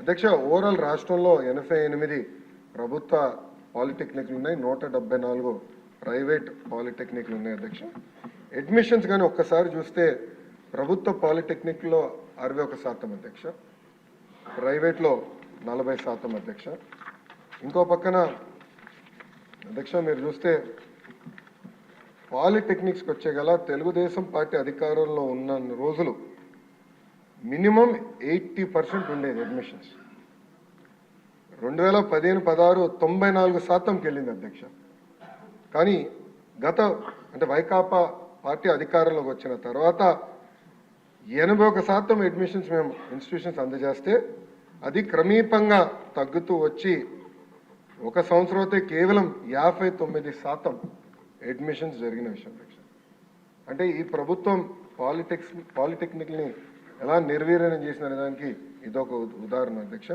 అధ్యక్ష, ఓవరాల్ రాష్ట్రంలో 88 ప్రభుత్వ పాలిటెక్నిక్లు ఉన్నాయి, 174 ప్రైవేట్ పాలిటెక్నిక్లు ఉన్నాయి అధ్యక్ష. అడ్మిషన్స్ కానీ ఒక్కసారి చూస్తే ప్రభుత్వ పాలిటెక్నిక్లో 61% అధ్యక్ష, ప్రైవేట్లో 40% అధ్యక్ష. ఇంకో పక్కన అధ్యక్ష మీరు చూస్తే పాలిటెక్నిక్స్కి వచ్చే గల తెలుగుదేశం పార్టీ అధికారంలో ఉన్న రోజులు మినిమం 80% ఉండేది అడ్మిషన్స్. 2015-16 94%కి వెళ్ళింది అధ్యక్ష. కానీ అంటే వైకాపా పార్టీ అధికారంలోకి వచ్చిన తర్వాత 81% అడ్మిషన్స్ మేము ఇన్స్టిట్యూషన్స్ అందజేస్తే అది క్రమీపంగా తగ్గుతూ వచ్చి ఒక సంవత్సరం అయితే కేవలం 59% అడ్మిషన్స్ జరిగిన విషయం అధ్యక్ష. అంటే ఈ ప్రభుత్వం పాలిటెక్నిక్ని ఎలా నిర్వీర్యం చేసిన దానికి ఇదొక ఉదాహరణ అధ్యక్ష.